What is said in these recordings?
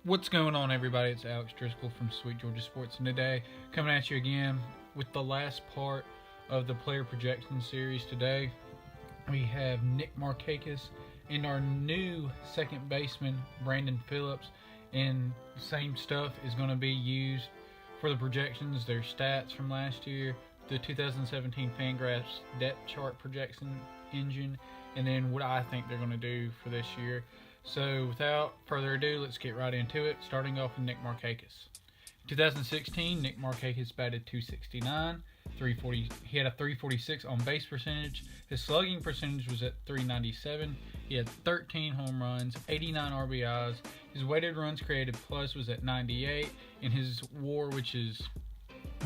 What's going on, everybody? It's Alex Driskell from Sweet Georgia Sports, and today coming at you again with the last part of the player projection series. Today we have Nick Markakis and our new second baseman Brandon Phillips, and same stuff is going to be used for the projections. Their stats from last year, the 2017 Fangraphs depth chart projection engine, and then what I think they're going to do for this year. So without further ado, let's get right into it, starting off with Nick Markakis. In 2016, Nick Markakis batted .269, 340. He had a 346 on base percentage. His slugging percentage was at .397. He had 13 home runs, 89 RBIs. His weighted runs created plus was at 98, and his WAR, which is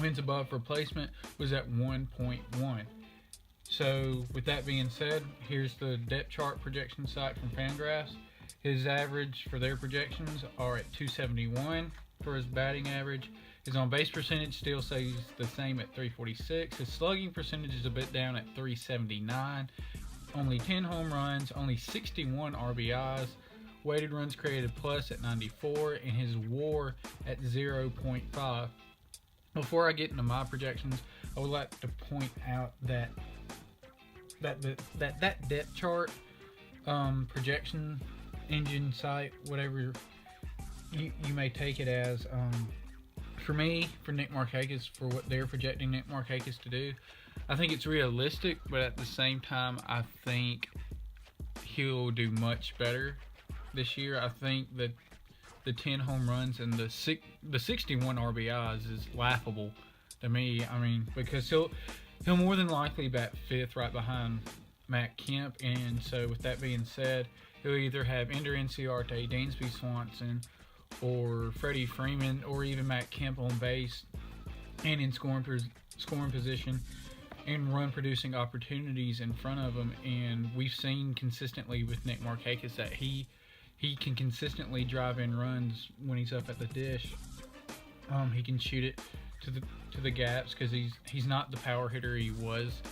wins above replacement, was at 1.1. So with that being said, here's the depth chart projection site from Fangraphs. His average for their projections are at .271 for his batting average. His on-base percentage still stays the same at .346. His slugging percentage is a bit down at .379. Only 10 home runs, only 61 RBIs. Weighted runs created plus at 94, and his WAR at 0.5. Before I get into my projections, I would like to point out that depth chart projection engine site, whatever you may take it as, for me, for Nick Markakis, for what they're projecting Nick Markakis to do, I think it's realistic, but at the same time, I think he'll do much better this year. I think that the 10 home runs and the 61 RBIs is laughable to me. I mean, because he'll more than likely bat fifth right behind Matt Kemp, and so with that being said, he'll either have Ender Inciarte, Dansby Swanson, or Freddie Freeman, or even Matt Kemp on base and in scoring position and run producing opportunities in front of him. And we've seen consistently with Nick Markakis that he can consistently drive in runs when he's up at the dish. He can shoot it to the gaps because he's not the power hitter he was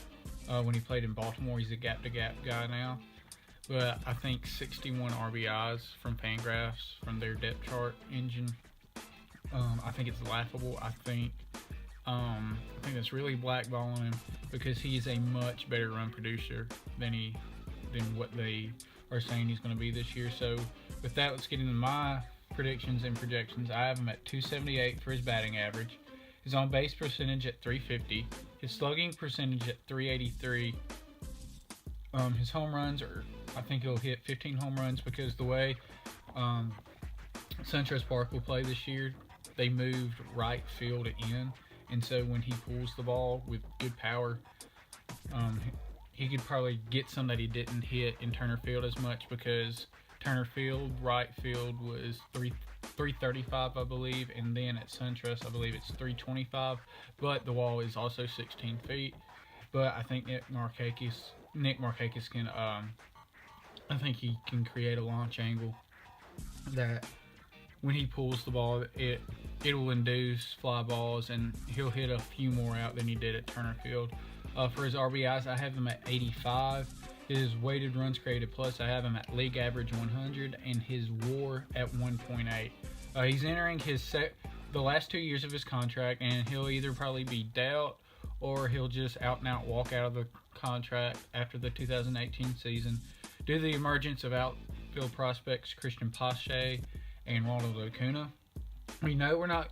when he played in Baltimore. He's a gap-to-gap guy now. But I think 61 RBIs from Fangraphs, from their depth chart engine, I think it's laughable. I think that's really blackballing him because he's a much better run producer than what they are saying he's going to be this year. So with that, let's get into my predictions and projections. I have him at .278 for his batting average. His on-base percentage at .350. His slugging percentage at .383. His home runs I think he'll hit 15 home runs because the way SunTrust Park will play this year, they moved right field in, and so when he pulls the ball with good power, he could probably get some that he didn't hit in Turner Field as much, because Turner Field right field was 335, I believe, and then at SunTrust I believe it's 325, but the wall is also 16 feet. But I think Nick Markakis can I think he can create a launch angle that when he pulls the ball, it will induce fly balls, and he'll hit a few more out than he did at Turner Field. For his RBIs, I have him at 85. His weighted runs created plus, I have him at league average 100, and his WAR at 1.8. He's entering the last 2 years of his contract, and he'll either probably be dealt or he'll just out and out walk out of the contract after the 2018 season. Due to the emergence of outfield prospects Christian Pache and Ronald Acuna, we know we're not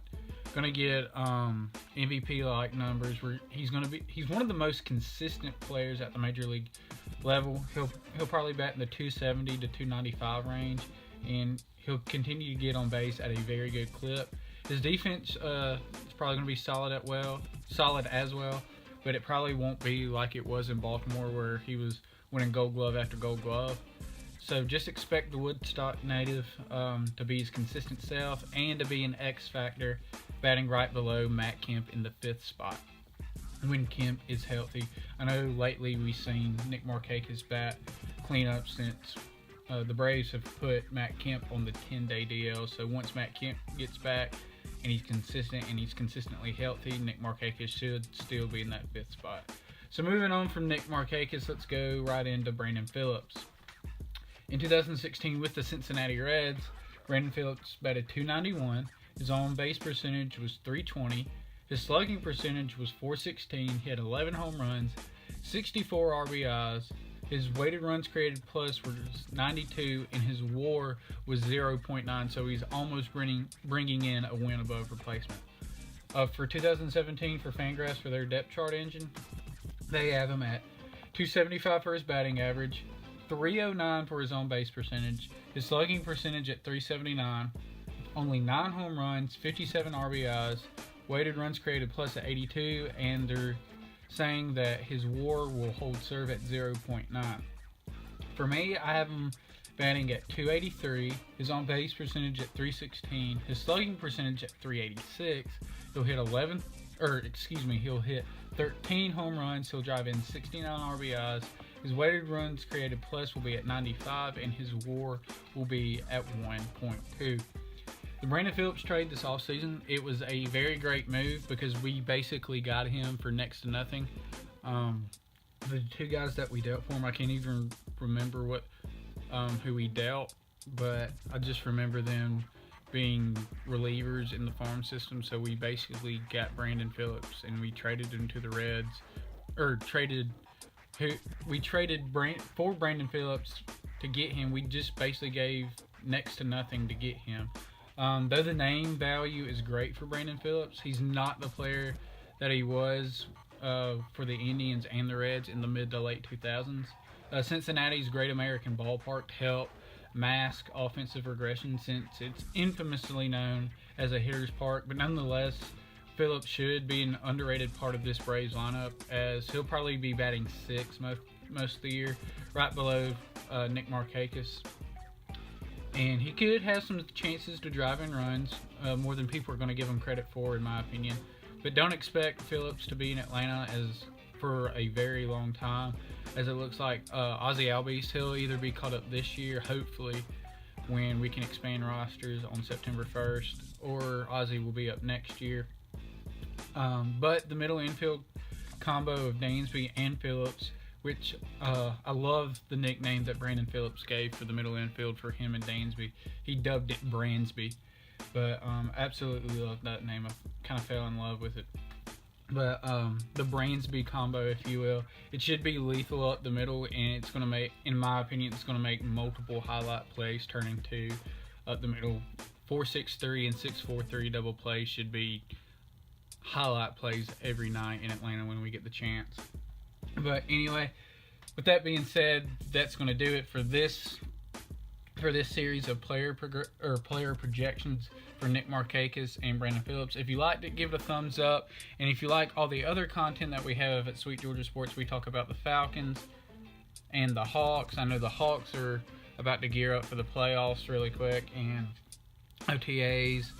going to get MVP-like numbers. He's one of the most consistent players at the major league level. He'll probably bat in the 270 to 295 range, and he'll continue to get on base at a very good clip. His defense is probably going to be solid as well, but it probably won't be like it was in Baltimore, where he was winning Gold Glove after Gold Glove. So just expect the Woodstock native to be his consistent self and to be an X factor, batting right below Matt Kemp in the 5th spot when Kemp is healthy. I know lately we've seen Nick Markakis bat clean up since the Braves have put Matt Kemp on the 10-day DL. So once Matt Kemp gets back and he's consistent and he's consistently healthy, Nick Markakis should still be in that 5th spot. So moving on from Nick Markakis, let's go right into Brandon Phillips. In 2016 with the Cincinnati Reds, Brandon Phillips batted .291. His on-base percentage was .320. His slugging percentage was .416. He had 11 home runs, 64 RBIs. His weighted runs created plus was 92, and his WAR was 0.9, so he's almost bringing in a win above replacement. For 2017, for Fangraphs, for their depth chart engine, they have him at .275 for his batting average, .309 for his on-base percentage, his slugging percentage at .379, only 9 home runs, 57 RBIs, weighted runs created plus at 82, and they're saying that his WAR will hold serve at 0.9. For me, I have him batting at .283, his on-base percentage at .316, his slugging percentage at .386. He'll hit 13 home runs. He'll drive in 69 RBIs. His weighted runs created plus will be at 95, and his WAR will be at 1.2. The Brandon Phillips trade this offseason, it was a very great move because we basically got him for next to nothing. The two guys that we dealt for him, I can't even remember who we dealt, but I just remember them being relievers in the farm system. So we basically got Brandon Phillips, and we traded him to the Reds, for Brandon Phillips to get him. We just basically gave next to nothing to get him. Though the name value is great for Brandon Phillips, he's not the player that he was for the Indians and the Reds in the mid to late 2000s. Cincinnati's Great American Ballpark helped mask offensive regression since it's infamously known as a hitter's park, but nonetheless, Phillips should be an underrated part of this Braves lineup, as he'll probably be batting sixth most of the year, right below Nick Markakis. And he could have some chances to drive in runs, more than people are going to give him credit for, in my opinion. But don't expect Phillips to be in Atlanta for a very long time, as it looks like Ozzie Albies, he'll either be caught up this year, hopefully, when we can expand rosters on September 1st, or Ozzie will be up next year. But the middle infield combo of Dansby and Phillips, which I love the nickname that Brandon Phillips gave for the middle infield for him and Dansby. He dubbed it Bransby, but absolutely love that name. I kind of fell in love with it. But the Bransby combo, if you will, it should be lethal up the middle, and it's going to make, in my opinion, it's going to make multiple highlight plays turn into up the middle. 4-6-3 and 6-4-3 double plays should be highlight plays every night in Atlanta when we get the chance. But anyway, with that being said, that's going to do it for this series of player projections for Nick Markakis and Brandon Phillips. If you liked it, give it a thumbs up. And if you like all the other content that we have at Sweet Georgia Sports, we talk about the Falcons and the Hawks. I know the Hawks are about to gear up for the playoffs really quick, and OTAs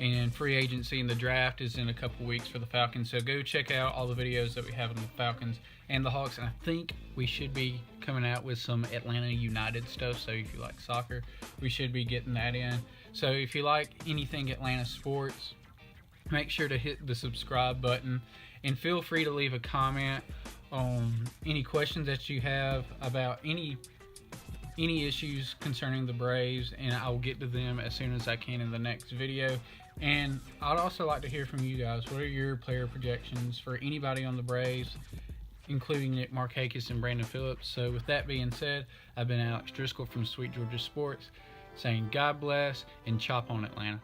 and free agency, and the draft is in a couple weeks for the Falcons. So go check out all the videos that we have on the Falcons and the Hawks. And I think we should be coming out with some Atlanta United stuff. So if you like soccer, we should be getting that in. So if you like anything Atlanta sports, make sure to hit the subscribe button, and feel free to leave a comment on any questions that you have about any issues concerning the Braves, and I'll get to them as soon as I can in the next video. And I'd also like to hear from you guys. What are your player projections for anybody on the Braves, including Nick Markakis and Brandon Phillips? So with that being said, I've been Alex Driskell from Sweet Georgia Sports, saying God bless and chop on Atlanta.